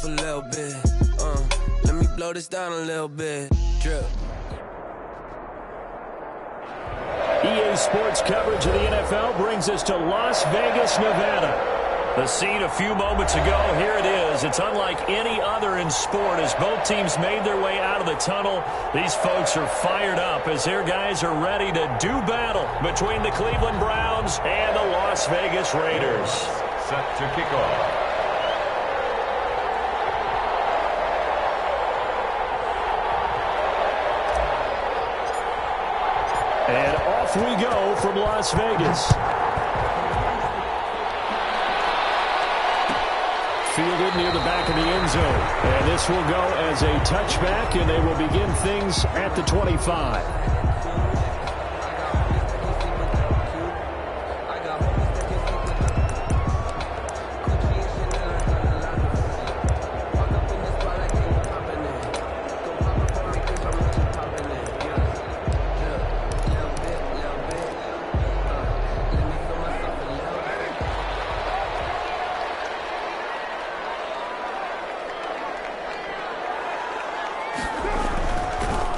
off a little bit. Let me blow this down a little bit. Drip. EA Sports coverage of the NFL brings us to Las Vegas, Nevada. The scene a few moments ago, here it is. It's unlike any other in sport as both teams made their way out of the tunnel. These folks are fired up as their guys are ready to do battle between the Cleveland Browns and the Las Vegas Raiders. Set to kick off. And off we go from Las Vegas. Fielded near the back of the end zone. And this will go as a touchback, and they will begin things at the 25.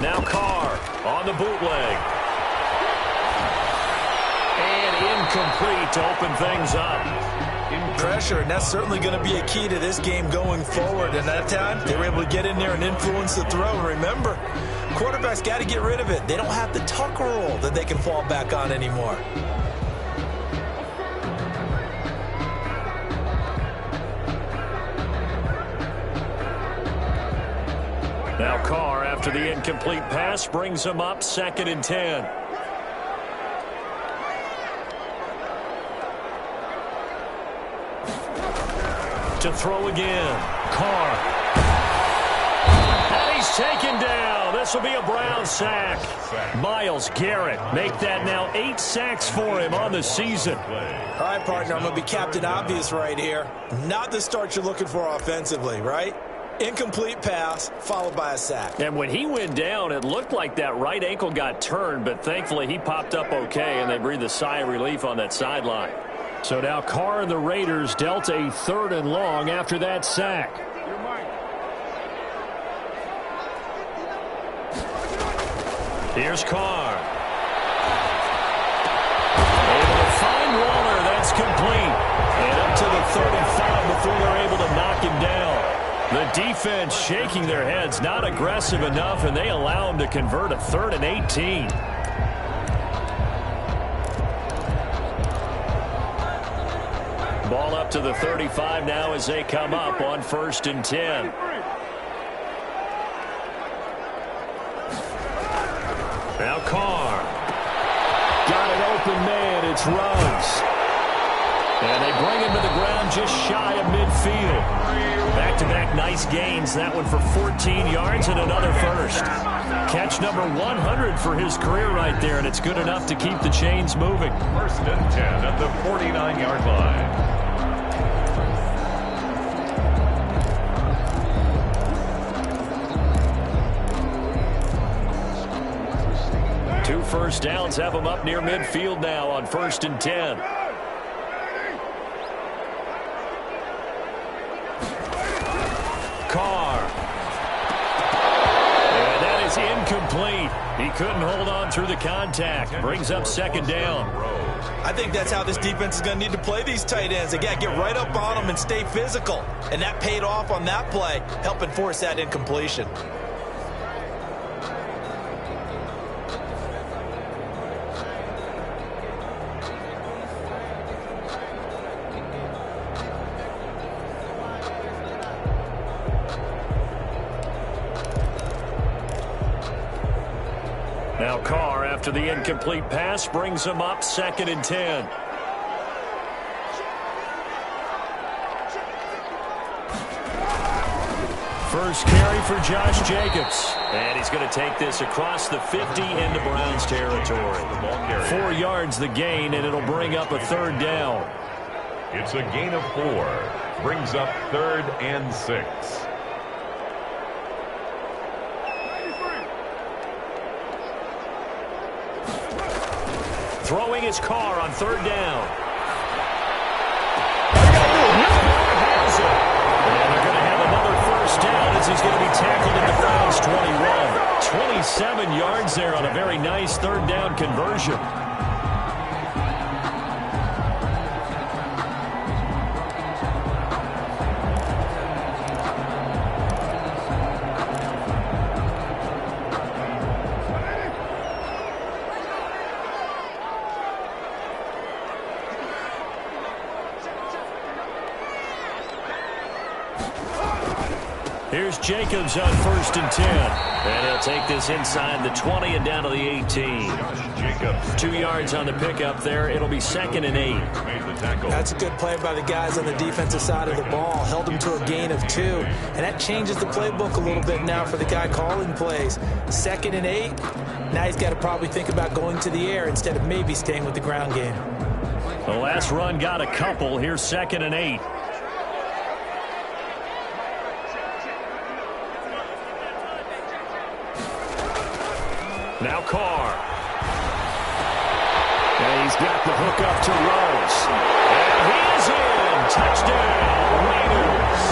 Now Carr on the bootleg. And incomplete to open things up. Pressure, and that's certainly going to be a key to this game going forward. And that time, they were able to get in there and influence the throw. And remember, quarterbacks got to get rid of it. They don't have the tuck rule that they can fall back on anymore. Now Carr, after the incomplete pass, brings him up 2nd and 10. To throw again. Carr. And he's taken down. This will be a Brown sack. Myles Garrett make that now 8 sacks for him on the season. All right, partner, I'm going to be Captain Obvious right here. Not the start you're looking for offensively, right? Incomplete pass, followed by a sack. And when he went down, it looked like that right ankle got turned, but thankfully he popped up okay, and they breathed a sigh of relief on that sideline. So now Carr and the Raiders dealt a 3rd and long after that sack. Here's Carr. Able to find Waller. That's complete. And up to the 35 before they're able to knock him down. The defense shaking their heads, not aggressive enough, and they allow him to convert a 3rd and 18. Ball up to the 35 now as they come up on 1st and 10. Now Carr. Got an open man. It's Ruggs. And they bring him to the ground just shy of midfield. Back-to-back nice gains. That one for 14 yards and another first. Catch number 100 for his career right there, and it's good enough to keep the chains moving. 1st and 10 at the 49-yard line. Two first downs have them up near midfield now on 1st and 10. Carr. And that is incomplete. He couldn't hold on through the contact. Brings up 2nd down. I think that's how this defense is going to need to play these tight ends. They got to get right up on them and stay physical. And that paid off on that play, helping force that incompletion. Now Carr, after the incomplete pass, brings him up 2nd and 10. First carry for Josh Jacobs. And he's going to take this across the 50 into Browns territory. 4 yards the gain, and it'll bring up a 3rd down. It's a gain of 4. Brings up 3rd and 6. Throwing his Carr on 3rd down. And they're going to have another first down as he's going to be tackled at the Browns' 21. 27 yards there on a very nice third down conversion. Here's Jacobs on 1st and 10. And he'll take this inside the 20 and down to the 18. Jacobs. 2 yards on the pickup there. It'll be 2nd and 8. That's a good play by the guys on the defensive side of the ball. Held him to a gain of 2. And that changes the playbook a little bit now for the guy calling plays. 2nd and 8. Now he's got to probably think about going to the air instead of maybe staying with the ground game. The last run got a couple. Here's 2nd and 8. Now Carr. And he's got the hook up to Rose. And he is in. Touchdown, Raiders.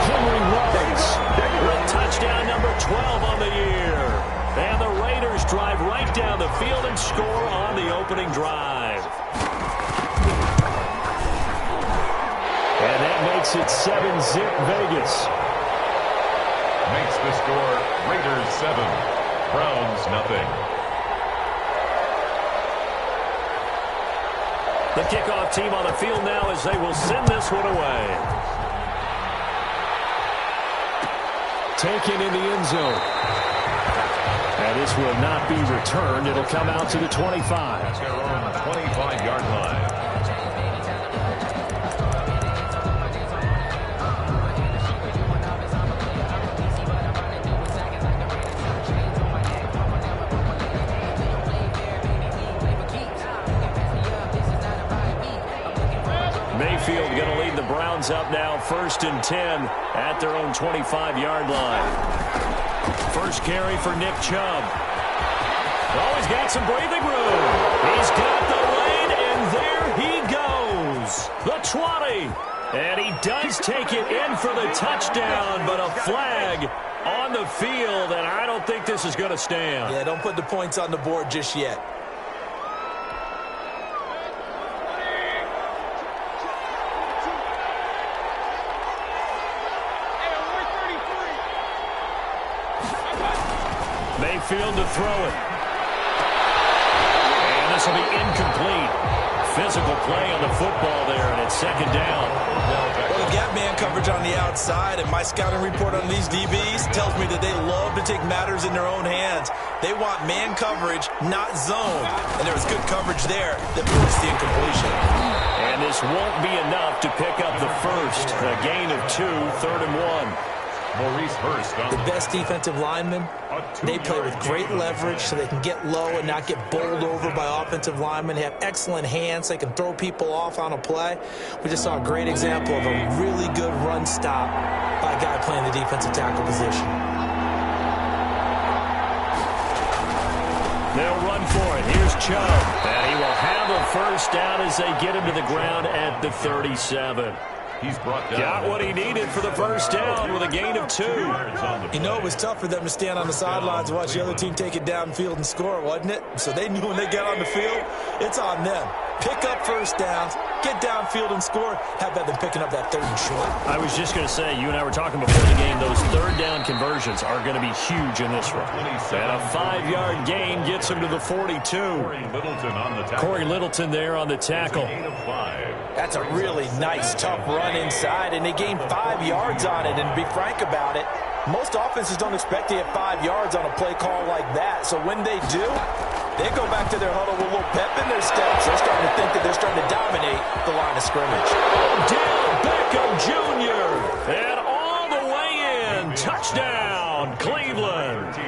Henry Ruggs with touchdown number 12 on the year. And the Raiders drive right down the field and score on the opening drive. And that makes it 7-zip Vegas. Makes the score Raiders 7. Browns nothing. The kickoff team on the field now as they will send this one away. Taken in the end zone. And this will not be returned. It'll come out to the 25. That's their own 25-yard line. Mayfield going to lead the Browns up now, 1st and 10 at their own 25-yard line. First carry for Nick Chubb. Oh, he's got some breathing room. He's got the lane, and there he goes. The 20. And he does take it in for the touchdown, but a flag on the field, and I don't think this is going to stand. Yeah, don't put the points on the board just yet. Mayfield to throw it. And this will be incomplete. Physical play on the football there, and it's 2nd down. Well, the gap man coverage on the outside, and my scouting report on these DBs tells me that they love to take matters in their own hands. They want man coverage, not zone. And there was good coverage there that forced the incompletion. And this won't be enough to pick up the first. A gain of 2, 3rd and 1. Maurice Hurst. The best defensive linemen, they play with great leverage so they can get low and not get bowled over by offensive linemen. They have excellent hands. They can throw people off on a play. We just saw a great example of a really good run stop by a guy playing the defensive tackle position. They'll run for it. Here's Chubb. And he will have a first down as they get him to the ground at the 37. He's brought down. Got what he needed for the first down with a gain of 2. You know, it was tough for them to stand on the sidelines and watch the other team take it downfield and score, wasn't it? So they knew when they got on the field, it's on them. Pick up first downs, get downfield and score. How about them picking up that 3rd and short? I was just going to say, you and I were talking before the game, those 3rd down conversions are going to be huge in this one. And a 5-yard gain gets him to the 42. Corey Littleton there on the tackle. That's a really nice, tough run inside, and they gained 5 yards on it. And to be frank about it, most offenses don't expect to get 5 yards on a play call like that. So when they do, they go back to their huddle with a little pep in their steps. They're starting to think that they're starting to dominate the line of scrimmage. Odell Beckham Jr. And all the way in. Touchdown, Cleveland.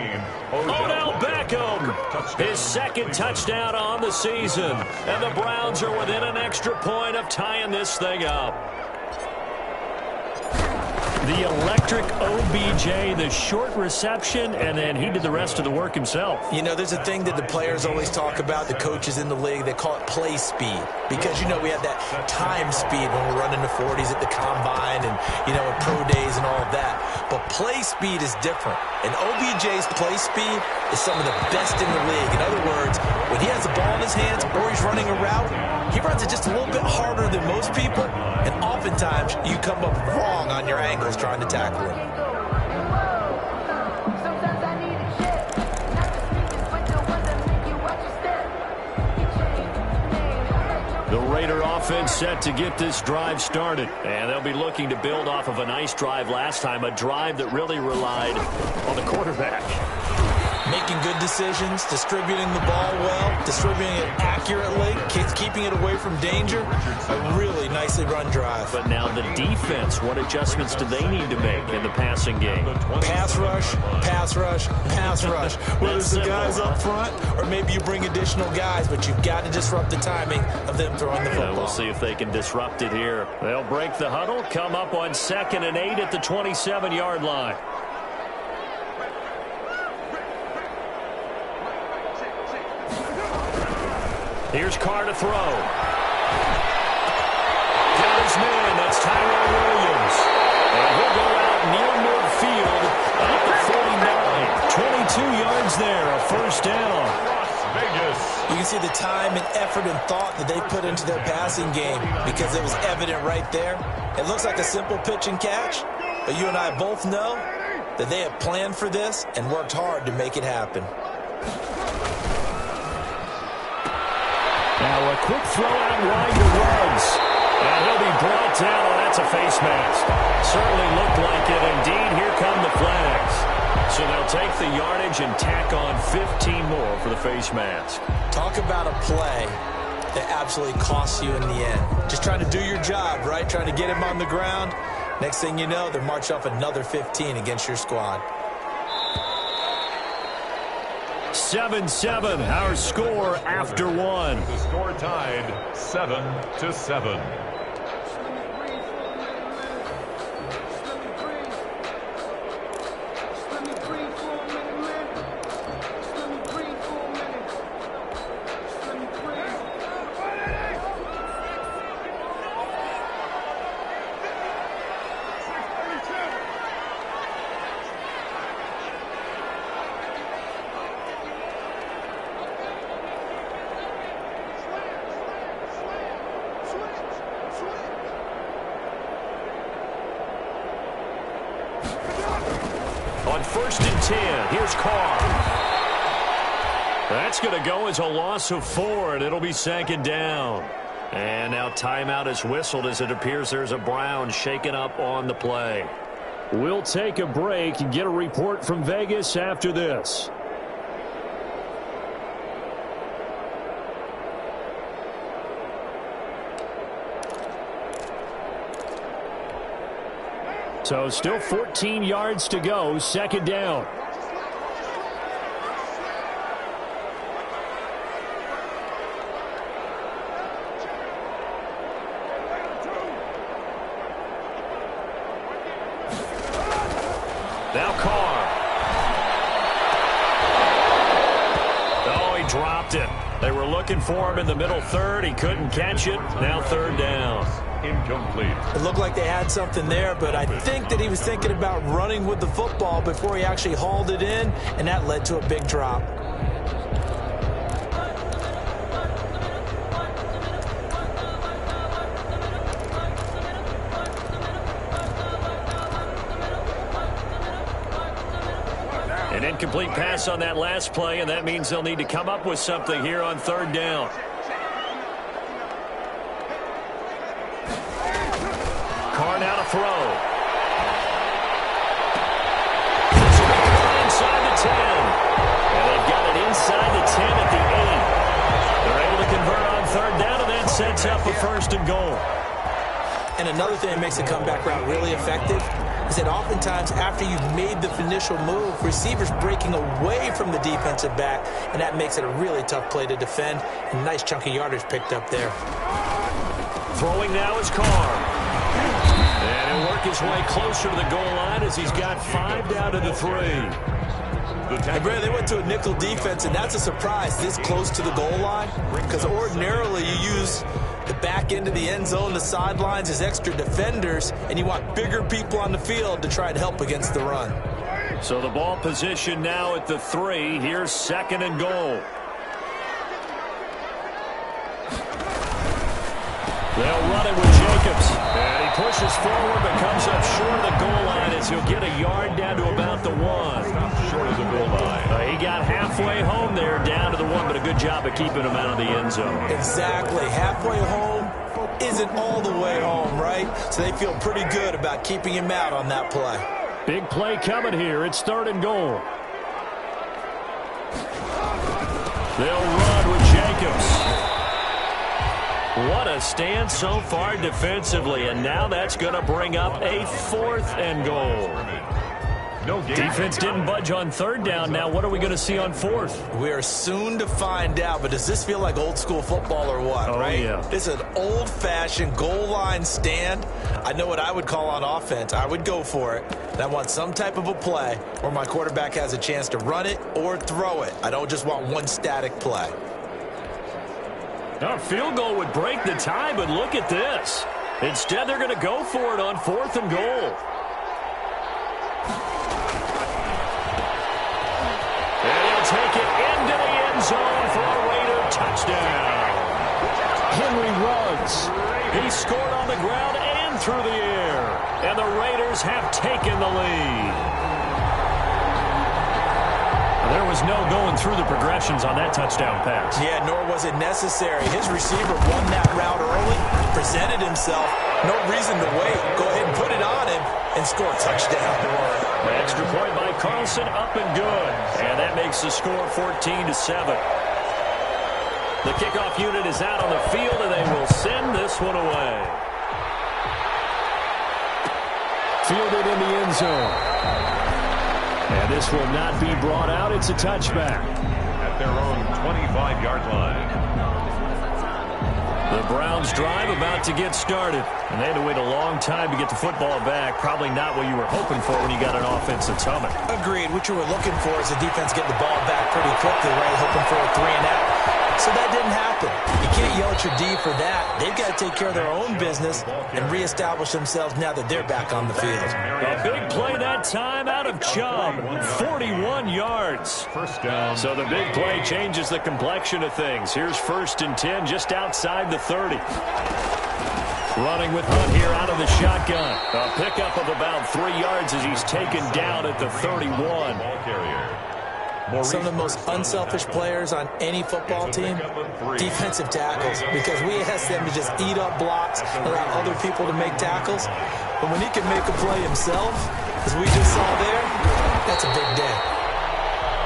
Odell Beckham, his 2nd touchdown on the season. And the Browns are within an extra point of tying this thing up. The electric OBJ, the short reception, and then he did the rest of the work himself. You know, there's a thing that the players always talk about, the coaches in the league, they call it play speed. because, we have that time speed when we're running the 40s at the combine and, at pro days and all of that. But play speed is different. And OBJ's play speed is some of the best in the league. In other words, when he has the ball in his hands or he's running a route, he runs it just a little bit harder than most people. And oftentimes, you come up wrong on your angles trying to tackle him. The Raider offense set to get this drive started. And they'll be looking to build off of a nice drive last time, a drive that really relied on the quarterback. Making good decisions, distributing the ball well, distributing it accurately, keeping it away from danger. A really nicely run drive. But now the defense, what adjustments do they need to make in the passing game? Pass rush, pass rush, pass rush. Whether it's the guys up front or maybe you bring additional guys, but you've got to disrupt the timing of them throwing the football. We'll see if they can disrupt it here. They'll break the huddle, come up on 2nd and 8 at the 27-yard line. Here's Carr to throw. Got his man. That's Tyrell Williams. And he'll go out near midfield at the 49. 22 yards there, a first down. Vegas. You can see the time and effort and thought that they put into their passing game because it was evident right there. It looks like a simple pitch and catch, but you and I both know that they have planned for this and worked hard to make it happen. Now a quick throw out wide to Ruggs. And he'll be brought down. Oh, that's a face mask. Certainly looked like it. Indeed, here come the flags. So they'll take the yardage and tack on 15 more for the face mask. Talk about a play that absolutely costs you in the end. Just trying to do your job, right? Trying to get him on the ground. Next thing you know, they're marching off another 15 against your squad. 7-7, our score after one. The score tied 7-7. On 1st and 10, here's Carr. That's going to go as a loss of 4, and it'll be 2nd down. And now timeout is whistled as it appears there's a Brown shaken up on the play. We'll take a break and get a report from Vegas after this. So still 14 yards to go, 2nd down. Now Carr. Oh, he dropped it. They were looking for him in the middle third. He couldn't catch it. Now 3rd down. Incomplete. It looked like they had something there, but I think that he was thinking about running with the football before he actually hauled it in, and that led to a big drop. An incomplete pass on that last play, and that means they'll need to come up with something here on 3rd down. Carr now to throw. This will be caught inside the 10. And they've got it inside the 10 at the 8. They're able to convert on 3rd down, and that sets up a 1st and goal. And another thing that makes the comeback route really effective is that oftentimes after you've made the initial move, receivers breaking away from the defensive back, and that makes it a really tough play to defend. And nice chunky yardage picked up there. Throwing now is Carr. And he'll work his way closer to the goal line as he's got 5 down to the 3. Hey, Brad, they went to a nickel defense, and that's a surprise this close to the goal line, because ordinarily you use the back end of the end zone, the sidelines, his extra defenders, and you want bigger people on the field to try to help against the run. So the ball position now at the 3. Here's 2nd and goal. They'll run it with Jacobs. And he pushes forward but comes up short of the goal line as he'll get a yard down to about the 1. Short of the goal line. He got halfway home there, down to the 1, but a good job of keeping him out of the end zone. Exactly. Halfway home isn't all the way home, right? So they feel pretty good about keeping him out on that play. Big play coming here. It's 3rd and goal. They'll run with Jacobs. What a stand so far defensively, and now that's going to bring up a 4th and goal. Defense didn't budge on 3rd down. Now what are we going to see on 4th? We are soon to find out, but does this feel like old school football or what, right? Yeah. This is an old-fashioned goal line stand. I know what I would call on offense. I would go for it. And I want some type of a play where my quarterback has a chance to run it or throw it. I don't just want one static play. A field goal would break the tie, but look at this. Instead, they're going to go for it on 4th and goal. And he'll take it into the end zone for a Raider touchdown. Henry runs. He scored on the ground and through the air. And the Raiders have taken the lead. There was no going through the progressions on that touchdown pass. Yeah, nor was it necessary. His receiver won that route early, presented himself. No reason to wait. Go ahead and put it on him and score a touchdown. The extra point by Carlson, up and good. And that makes the score 14-7. The kickoff unit is out on the field, and they will send this one away. Fielded in the end zone. And this will not be brought out. It's a touchback. At their own 25-yard line. The Browns drive about to get started. And they had to wait a long time to get the football back. Probably not what you were hoping for when you got an offense that's humming. Agreed. What you were looking for is the defense getting the ball back pretty quickly, right? Hoping for a 3 and out. So that didn't happen. You can't yell at your D for that. They've got to take care of their own business and reestablish themselves now that they're back on the field. A big play that time out of Chubb. 41 yards. First down. So the big play changes the complexion of things. Here's 1st and 10 just outside the 30. Running with Hunt here out of the shotgun. A pickup of about 3 yards as he's taken down at the 31. Ball carrier. Some of the most unselfish players on any football team, defensive tackles, because we ask them to just eat up blocks, allow other people to make tackles. But when he can make a play himself, as we just saw there, that's a big day.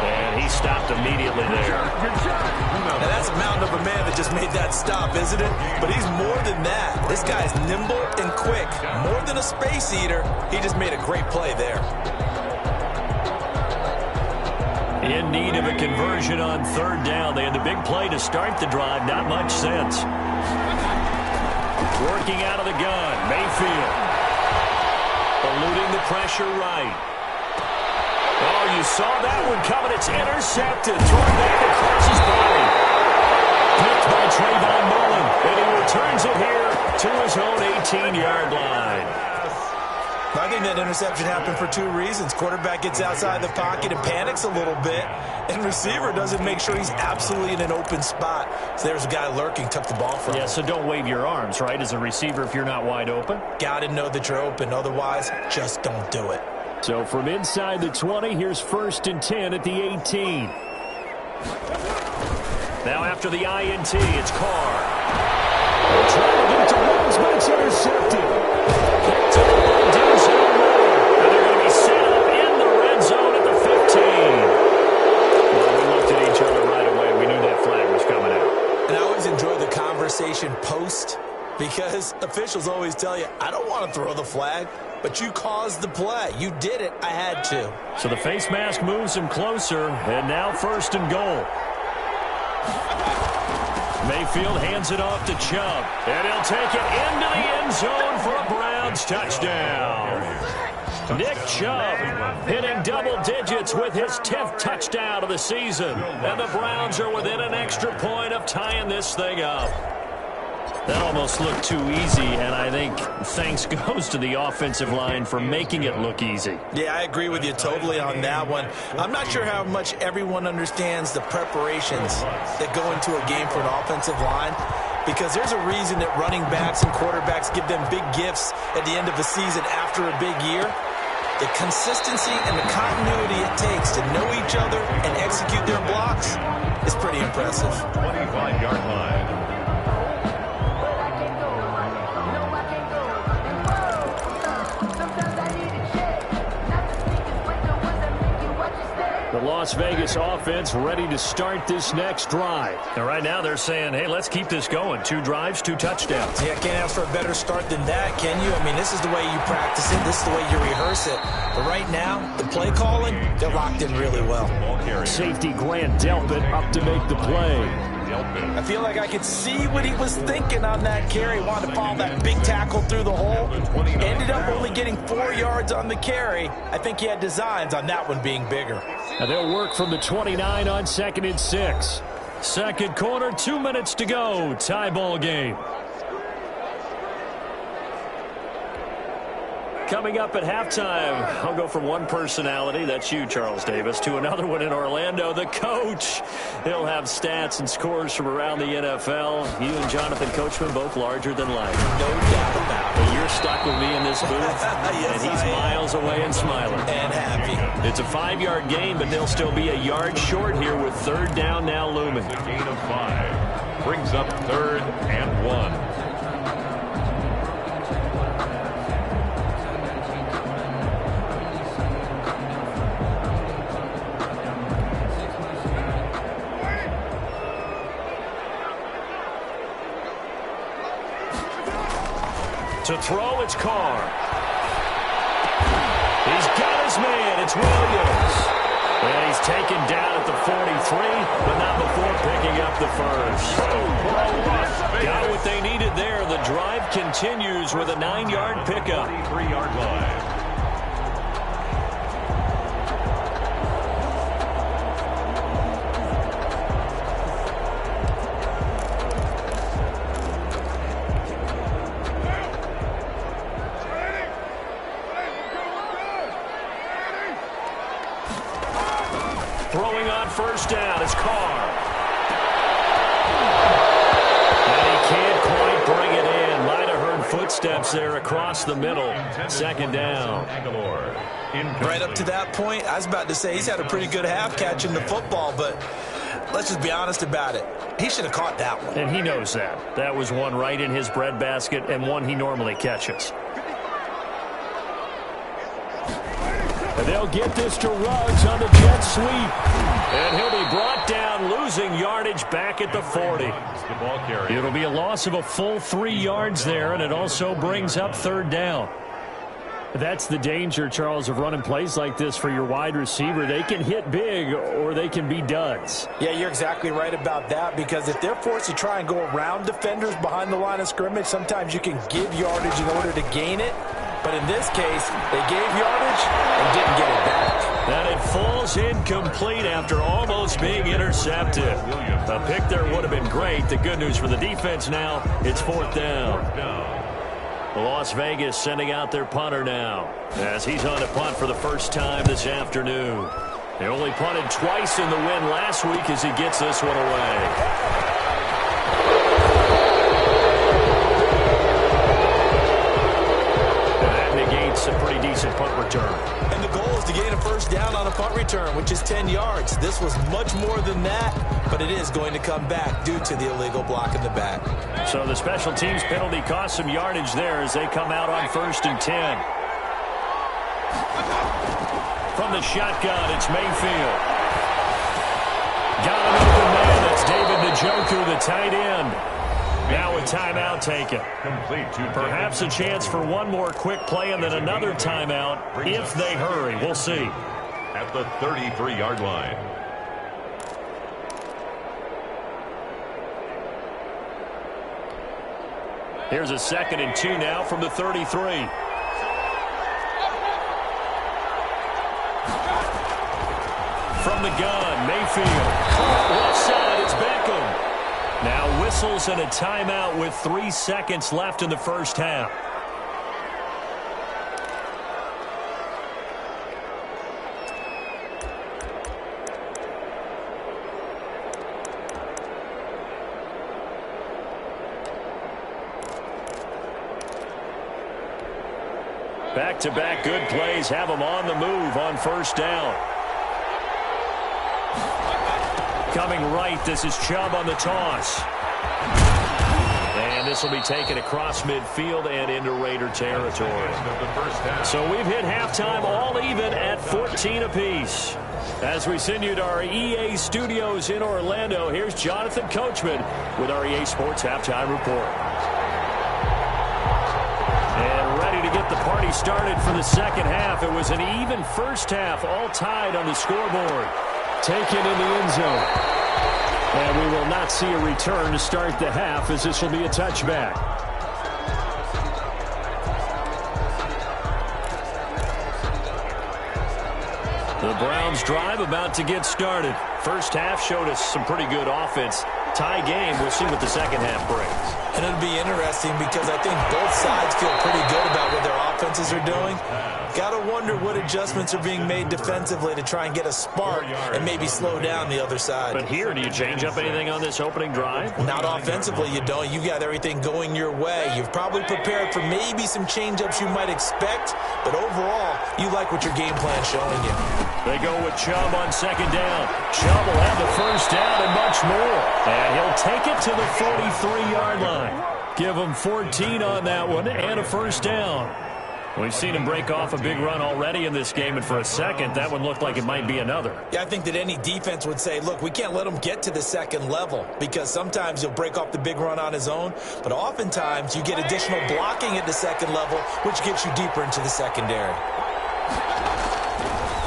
And he stopped immediately there. Now that's a mountain of a man that just made that stop, isn't it? But he's more than that. This guy's nimble and quick. More than a space eater, he just made a great play there. In need of a conversion on 3rd down. They had the big play to start the drive. Not much sense. Working out of the gun. Mayfield. Eluding the pressure right. Oh, you saw that one coming. It's intercepted. Thrown back across his body. Picked by Trayvon Mullen. And he returns it here to his own 18-yard line. I think that interception happened for 2 reasons. Quarterback gets outside the pocket and panics a little bit, and receiver doesn't make sure he's absolutely in an open spot. So there's a guy lurking, took the ball from him. Yeah, so don't wave your arms, right, as a receiver if you're not wide open. Got to know that you're open. Otherwise, just don't do it. So from inside the 20, here's 1st and 10 at the 18. Now after the INT, it's Carr. Trying to get to Rhodes, but it's intercepted. Picked up by Denzel Ward. And they're going to be set up in the red zone at the 15. Well, we looked at each other right away. We knew that flag was coming out. And I always enjoy the conversation post, because officials always tell you, I don't want to throw the flag, but you caused the play. You did it. I had to. So the face mask moves him closer, and now 1st and goal. Mayfield hands it off to Chubb, and he'll take it into the end zone for a Browns touchdown. Nick Chubb hitting double digits with his 10th touchdown of the season, and the Browns are within an extra point of tying this thing up. That almost looked too easy, and I think thanks goes to the offensive line for making it look easy. Yeah, I agree with you totally on that one. I'm not sure how much everyone understands the preparations that go into a game for an offensive line, because there's a reason that running backs and quarterbacks give them big gifts at the end of a season after a big year. The consistency and the continuity it takes to know each other and execute their blocks is pretty impressive. 25-yard line. The Las Vegas offense ready to start this next drive. And right now they're saying, hey, let's keep this going. 2 drives, 2 touchdowns. Yeah, can't ask for a better start than that, can you? I mean, this is the way you practice it. This is the way you rehearse it. But right now, the play calling, they're locked in really well. Safety Grant Delpit up to make the play. I feel like I could see what he was thinking on that carry. Wanted to follow that big tackle through the hole. Ended up only getting 4 yards on the carry. I think he had designs on that one being bigger. And they'll work from the 29 on 2nd and 6. Second quarter, 2 minutes to go. Tie ball game. Coming up at halftime, I'll go from one personality, that's you, Charles Davis, to another one in Orlando, the coach. He'll have stats and scores from around the NFL. You and Jonathan Coachman, both larger than life. No doubt about it. You're stuck with me in this booth, yes, and he's miles away and smiling. And happy. It's a 5-yard gain, but they'll still be a yard short here with 3rd down now looming. A gain of 5. Brings up 3rd and 1. To throw, it's Carr. He's got his man. It's Williams. And he's taken down at the 43, but not before picking up the first. Got what they needed there. The drive continues with a 9-yard pickup. 3-yard line. Throwing on 1st down is Carr. And he can't quite bring it in. Might have heard footsteps there across the middle. 2nd down. Right up to that point, I was about to say he's had a pretty good half catching the football, but let's just be honest about it. He should have caught that one. And he knows that. That was one right in his breadbasket and one he normally catches. And they'll get this to Ruggs on the jet sweep. And he'll be brought down, losing yardage back at the 40. It'll be a loss of a full 3 yards there, and it also brings up 3rd down. That's the danger, Charles, of running plays like this for your wide receiver. They can hit big or they can be duds. Yeah, you're exactly right about that, because if they're forced to try and go around defenders behind the line of scrimmage, sometimes you can give yardage in order to gain it. But in this case, they gave yardage and didn't get it back. And it falls incomplete after almost being intercepted. A pick there would have been great. The good news for the defense now, it's 4th down. Las Vegas sending out their punter now, as he's on to punt for the first time this afternoon. They only punted twice in the win last week as he gets this one away. A pretty decent punt return. And the goal is to gain a 1st down on a punt return, which is 10 yards. This was much more than that, but it is going to come back due to the illegal block in the back. So the special teams penalty cost some yardage there as they come out on 1st and 10. From the shotgun, it's Mayfield. Got an open man. That's David Njoku, the tight end. Now a timeout taken. Perhaps a chance for one more quick play and then another timeout if they hurry. We'll see. At the 33-yard line. Here's a 2nd and 2 now from the 33. From the gun, Mayfield. Left side, it's Beckham. Now whistles and a timeout with 3 seconds left in the first half. Back-to-back good plays have them on the move on first down. Coming right, this is Chubb on the toss. And this will be taken across midfield and into Raider territory. So we've hit halftime all even at 14 apiece. As we send you to our EA studios in Orlando, here's Jonathan Coachman with our EA Sports Halftime Report. And ready to get the party started for the second half. It was an even first half, all tied on the scoreboard. Taken in the end zone. And we will not see a return to start the half, as this will be a touchback. The Browns drive about to get started. First half showed us some pretty good offense. Tie game. We'll see what the second half brings. And it'll be interesting because I think both sides feel pretty good about what their offenses are doing. Got to wonder what adjustments are being made defensively to try and get a spark and maybe slow down the other side. But here, do you change up anything on this opening drive? Not offensively, you don't. You got everything going your way. You've probably prepared for maybe some change-ups you might expect, but overall, you like what your game plan's showing you. They go with Chubb on second down. Chubb will have the first down and much more. And he'll take it to the 43-yard line. Give him 14 on that one and a first down. We've seen him break off a big run already in this game, and for a second, that one looked like it might be another. Yeah, I think that any defense would say, look, we can't let him get to the second level, because sometimes he'll break off the big run on his own, but oftentimes you get additional blocking at the second level, which gets you deeper into the secondary.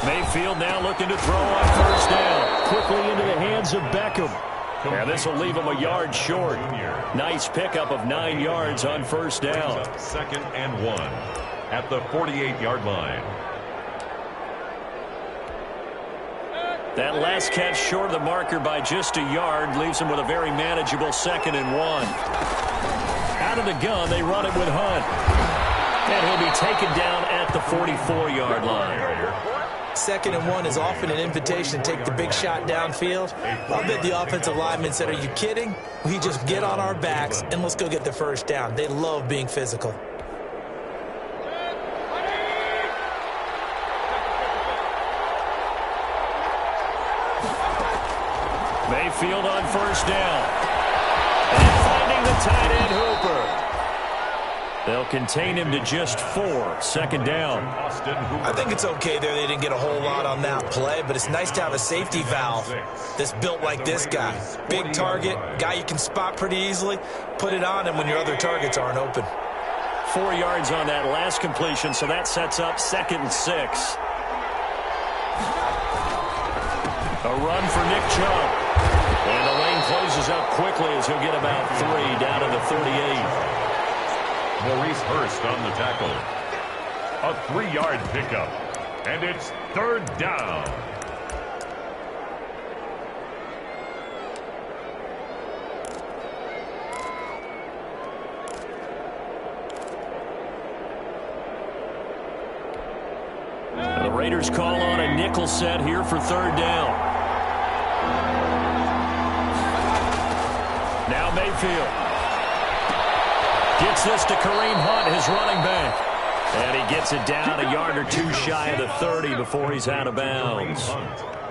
Mayfield now looking to throw on first down. Quickly into the hands of Beckham. And this will leave him a yard short. Nice pickup of 9 yards on first down. Second and 1 at the 48-yard line. That last catch short of the marker by just a yard leaves him with a very manageable second and 1. Out of the gun, they run it with Hunt. And he'll be taken down at the 44-yard line. Second and 1 is often an invitation to take the big shot downfield. I bet the offensive lineman said, are you kidding? We just get on our backs and let's go get the first down. They love being physical. Mayfield on first down. And finding the tight end Hooper. They'll contain him to just 4. Second down. I think it's okay there. They didn't get a whole lot on that play, but it's nice to have a safety valve that's built like this guy. Big target, guy you can spot pretty easily. Put it on him when your other targets aren't open. 4 yards on that last completion, so that sets up 2nd and 6. A run for Nick Chubb. And the lane closes up quickly as he'll get about 3 down to the 38. Maurice Hurst on the tackle. A 3-yard pickup. And it's third down. The Raiders call on a nickel set here for third down. Now Mayfield. Gets this to Kareem Hunt, his running back. And he gets it down a yard or 2 shy of the 30 before he's out of bounds.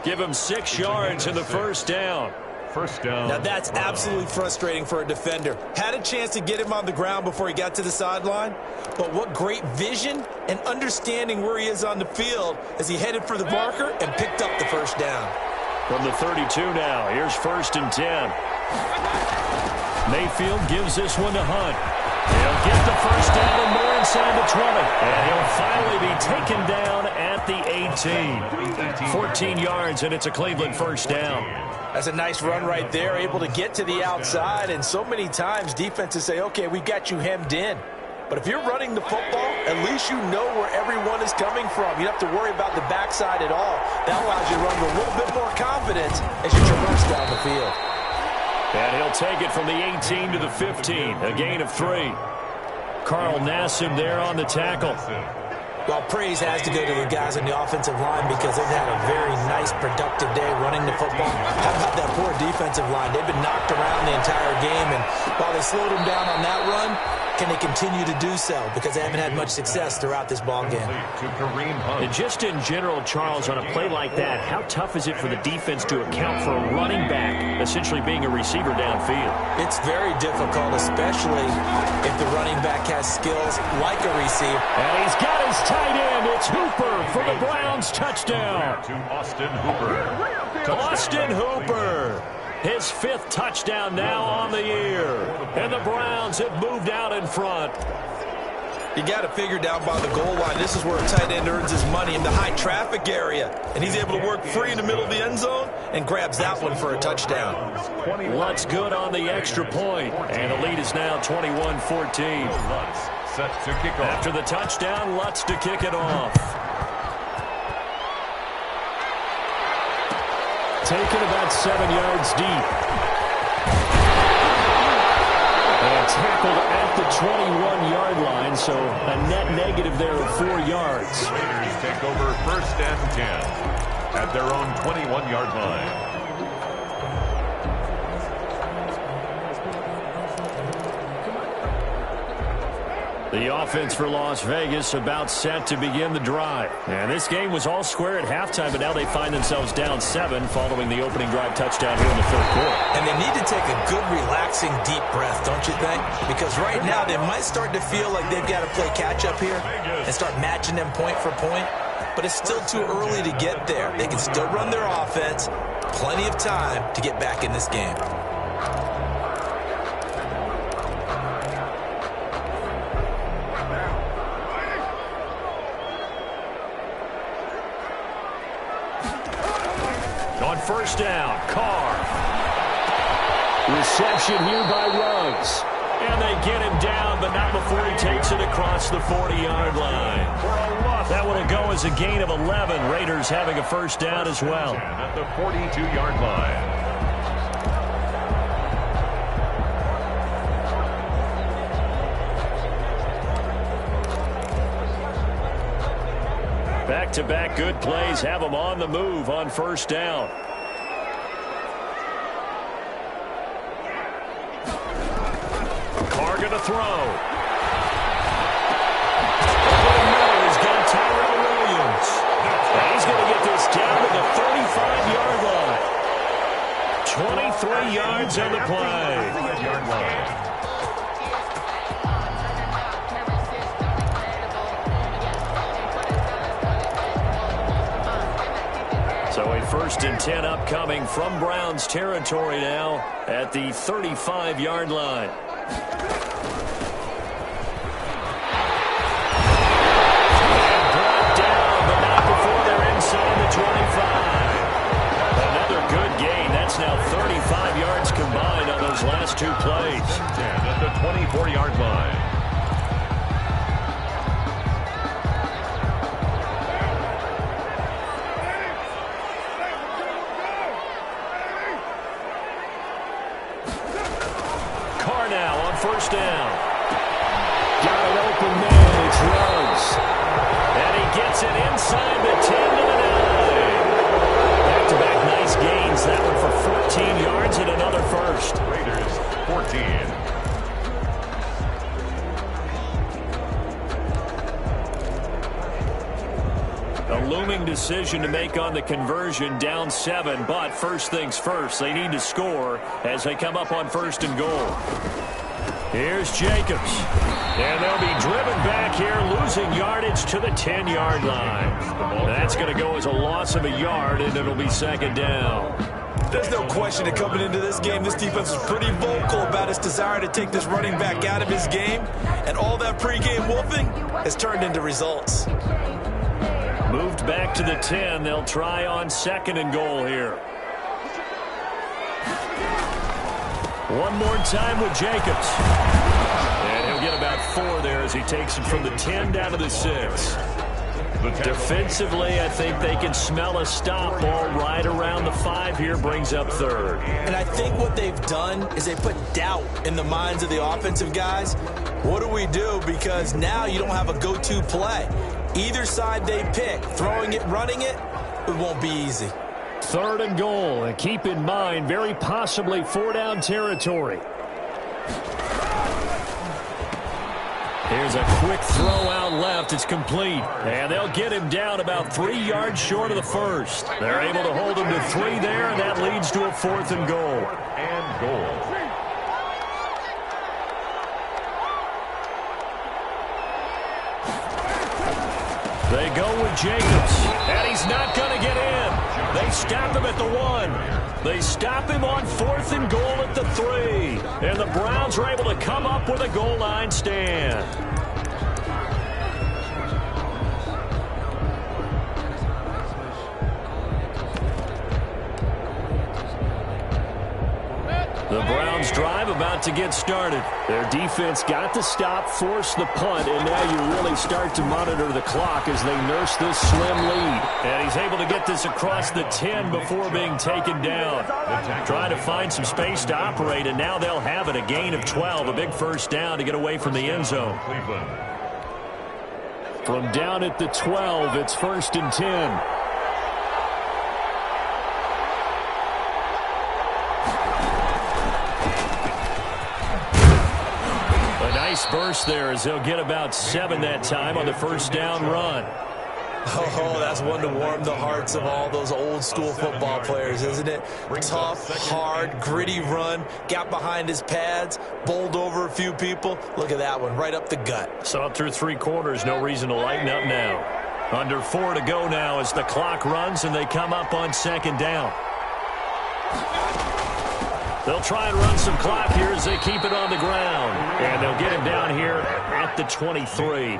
Give him 6 yards in the first down. First down. Now that's absolutely frustrating for a defender. Had a chance to get him on the ground before he got to the sideline, but what great vision and understanding where he is on the field as he headed for the marker and picked up the first down. From the 32 now, here's 1st and 10. Mayfield gives this one to Hunt. He'll get the first down and more inside the 20. And he'll finally be taken down at the 18. 14 yards, and it's a Cleveland first down. That's a nice run right there, able to get to the outside. And so many times defenses say, okay, we've got you hemmed in. But if you're running the football, at least you know where everyone is coming from. You don't have to worry about the backside at all. That allows you to run with a little bit more confidence as you traverse down the field. And he'll take it from the 18 to the 15, a gain of 3. Carl Nassib there on the tackle. Well, praise has to go to the guys on the offensive line because they've had a very nice, productive day running the football. How about that poor defensive line? They've been knocked around the entire game, and while they slowed them down on that run, can they continue to do so? Because they haven't had much success throughout this ball game. And just in general, Charles, on a play like that, how tough is it for the defense to account for a running back essentially being a receiver downfield? It's very difficult, especially if the running back has skills like a receiver. And he's got his tight end. It's Hooper for the Browns touchdown. To Austin Hooper. Austin Hooper. His 5th touchdown now on the year. And the Browns have moved out in front. You got to figure down by the goal line. This is where a tight end earns his money, in the high traffic area. And he's able to work free in the middle of the end zone and grabs that one for a touchdown. Lutz good on the extra point. And the lead is now 21-14. Lutz set to kick off. After the touchdown, Lutz to kick it off. Taken about 7 yards deep. And tackled at the 21-yard line, so a net negative there of 4 yards. Raiders take over 1st and 10 at their own 21-yard line. The offense for Las Vegas about set to begin the drive. And this game was all square at halftime, but now they find themselves down 7 following the opening drive touchdown here in the 4th quarter. And they need to take a good, relaxing, deep breath, don't you think? Because right now they might start to feel like they've got to play catch-up here and start matching them point for point. But it's still too early to get there. They can still run their offense. Plenty of time to get back in this game. On 1st down, Carr. Reception here by Ruggs. And they get him down, but not before he takes it across the 40-yard line. That one will go as a gain of 11. Raiders having a 1st down as well. At the 42-yard line. Back-to-back good plays have them on the move on 1st down. Carr gonna throw. He's got Tyrell Williams. And he's going to get this down to the 35-yard line. 23 yards on the play. Yard line. So a 1st and 10 upcoming from Browns territory now at the 35-yard line. Brought down, but not before they're inside the 25. Another good gain. That's now 35 yards combined on those last 2 plays. At the 24-yard line. Now on 1st down. Got an open man. It's Ruggs. And he gets it inside the 10 to the 9. Back-to-back nice gains. That one for 14 yards and another 1st. Raiders 14. A looming decision to make on the conversion, down 7, but first things first, they need to score as they come up on 1st and goal. Here's Jacobs, and they'll be driven back here, losing yardage to the 10-yard line. That's going to go as a loss of a yard, and it'll be 2nd down. There's no question that coming into this game, this defense was pretty vocal about its desire to take this running back out of his game, and all that pregame wolfing has turned into results. Moved back to the 10. They'll try on 2nd and goal here. One more time with Jacobs. And he'll get about 4 there as he takes it from the 10 down to the 6. Defensively, I think they can smell a stop ball right around the 5 here, brings up third. And I think what they've done is they put doubt in the minds of the offensive guys. What do we do? Because now you don't have a go-to play. Either side they pick, throwing it, running it, it won't be easy. 3rd and goal, and keep in mind, very possibly 4-down territory. Here's a quick throw out left. It's complete. And they'll get him down about 3 yards short of the first. They're able to hold him to 3 there, and that leads to a 4th and goal. They go with Jacobs, and he's not going to get in. They stop him at the 1. They stop him on 4th and goal at the 3. And the Browns are able to come up with a goal line stand. The Browns drive about to get started. Their defense got the stop, forced the punt, and now you really start to monitor the clock as they nurse this slim lead. And he's able to get this across the 10 before being taken down. Trying to find some space to operate, and now they'll have it. A gain of 12, a big first down to get away from the end zone. From down at the 12, it's 1st and 10. Burst there as they'll get about 7 that time on the first down run. Oh, that's one to warm the hearts of all those old school football players, isn't it? Tough, hard, gritty run, got behind his pads, bowled over a few people. Look at that one, right up the gut. Saw it through 3 quarters, no reason to lighten up now. Under 4 to go now as the clock runs and they come up on 2nd down. They'll try and run some clock here as they keep it on the ground. And they'll get him down here at the 23.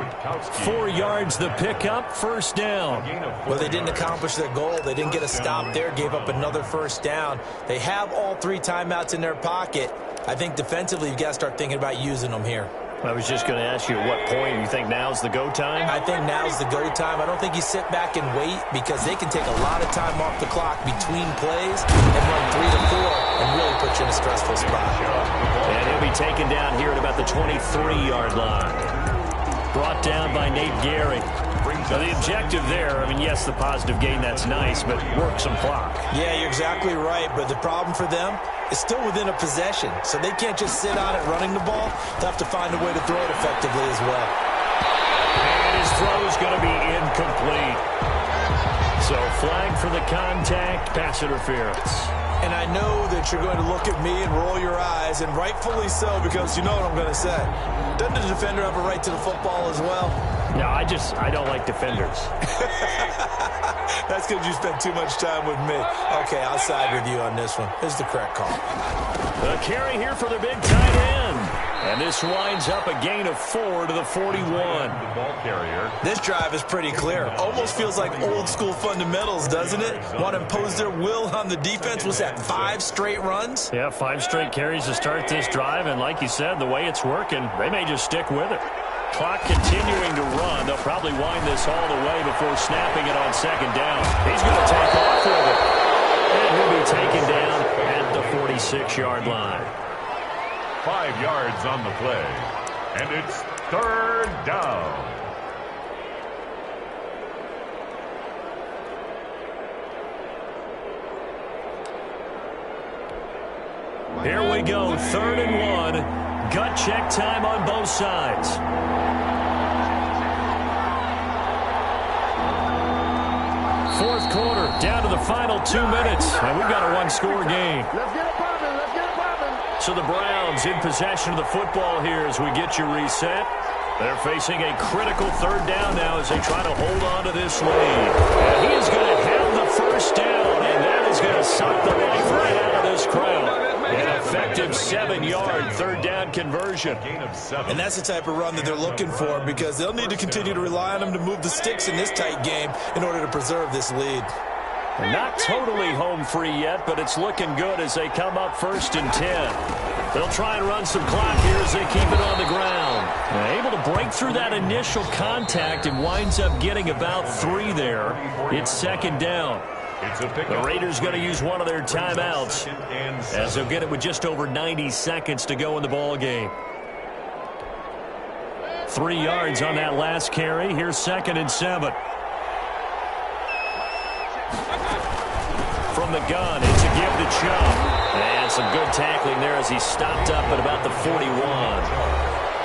4 yards the pickup, 1st down. Well, they didn't accomplish their goal. They didn't get a stop there, gave up another 1st down. They have all 3 timeouts in their pocket. I think defensively you've got to start thinking about using them here. I was just going to ask you at what point you think now's the go time? I think now's the go time. I don't think you sit back and wait because they can take a lot of time off the clock between plays and run 3 to 4 and really put you in a stressful spot. And he'll be taken down here at about the 23-yard line. Brought down by Nate Gehry. So the objective there, I mean, yes, the positive gain, that's nice, but work some clock. Yeah, you're exactly right, but the problem for them is still within a possession, so they can't just sit on it running the ball. They'll have to find a way to throw it effectively as well. And his throw is going to be incomplete. So flag for the contact, pass interference. And I know that you're going to look at me and roll your eyes, and rightfully so, because you know what I'm going to say. Doesn't the defender have a right to the football as well? No, I don't like defenders. That's because you spent too much time with me. Okay, I'll side with you on this one. This is the correct call. The carry here for the big tight end. And this winds up a gain of 4 to the 41. The ball carrier. This drive is pretty clear. Almost feels like old school fundamentals, doesn't it? Want to impose their will on the defense. Was that 5 straight runs? Yeah, 5 straight carries to start this drive. And like you said, the way it's working, they may just stick with it. Clock continuing to run. They'll probably wind this all the way before snapping it on 2nd down. He's going to take off with it. And he'll be taken down at the 46-yard line. 5 yards on the play. And it's 3rd down. Here we go, 3rd and 1. Gut check time on both sides. Fourth quarter, down to the final 2 minutes, and we've got a 1-score game. Let's get it poppin', let's get it poppin'. So the Browns in possession of the football here as we get you reset. They're facing a critical 3rd down now as they try to hold on to this lead. And he is going to have the 1st down, and that is going to suck the life right out of this crowd. An effective 7-yard 3rd down conversion. And that's the type of run that they're looking for because they'll need to continue to rely on them to move the sticks in this tight game in order to preserve this lead. Not totally home free yet, but it's looking good as they come up 1st and 10. They'll try and run some clock here as they keep it on the ground. They're able to break think through that initial contact and winds up getting about 3 there. It's second down. The Raiders going to use one of their timeouts as they'll get it with just over 90 seconds to go in the ball game. 3 yards on that last carry. Here's 2nd and 7. From the gun, it's a give to Chubb. And some good tackling there as he stopped up at about the 41.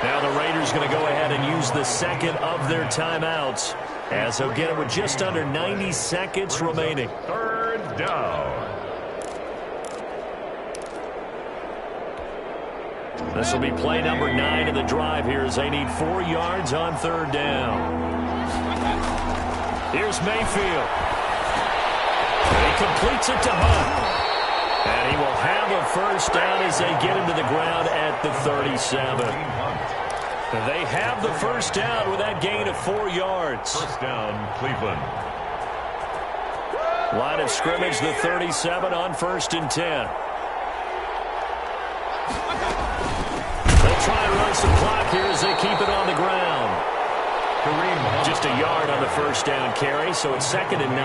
Now the Raiders going to go ahead and use the second of their timeouts as they'll get it with just under 90 seconds remaining. 3rd down. This will be play number 9 of the drive here as they need 4 yards on 3rd down. Here's Mayfield. And he completes it to Hunt. And he will have a first down as they get him to the ground at the 37. They have the first down with that gain of 4 yards. First down, Cleveland. Line of scrimmage, the 37 on 1st and 10. They'll try and run some clock here as they keep it on the ground. Just a yard on the first down carry, so it's 2nd and 9.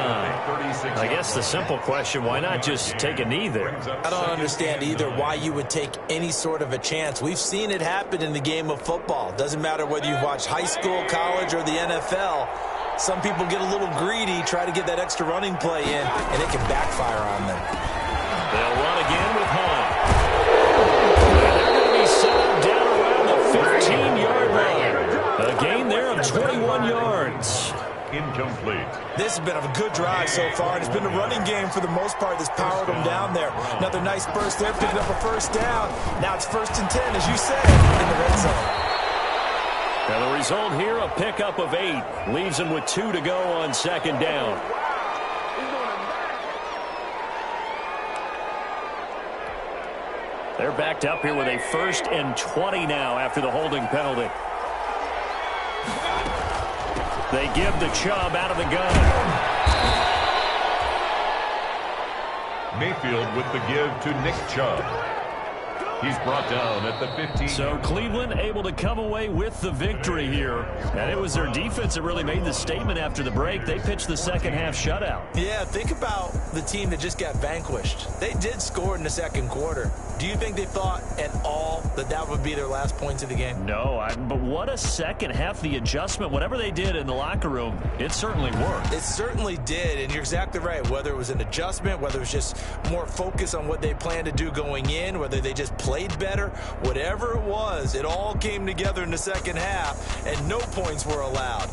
I guess the simple question, why not just take a knee there? I don't understand either why you would take any sort of a chance. We've seen it happen in the game of football. Doesn't matter whether you've watched high school, college, or the NFL. Some people get a little greedy, try to get that extra running play in, and it can backfire on them. They'll run again with Hunt. They're going to be set down around the 15-yard line. A gain there of 21 yards. Incomplete. This has been a good drive so far, and it's been a running game for the most part that's powered them down there. Another nice burst there, picking up a first down. Now it's 1st and 10, as you said, in the red zone. Now the result here, a pickup of 8. Leaves them with 2 to go on 2nd down. They're backed up here with a 1st and 20 now after the holding penalty. They give the Chubb out of the gun. Mayfield with the give to Nick Chubb. He's brought down at the 15. So Cleveland able to come away with the victory here. And it was their defense that really made the statement after the break. They pitched the second half shutout. Yeah, think about the team that just got vanquished. They did score in the 2nd quarter. Do you think they thought at all that that would be their last points of the game? No, but what a second half. The adjustment, whatever they did in the locker room, it certainly worked. It certainly did, and you're exactly right. Whether it was an adjustment, whether it was just more focus on what they planned to do going in, whether they just played better, whatever it was, it all came together in the second half, and no points were allowed.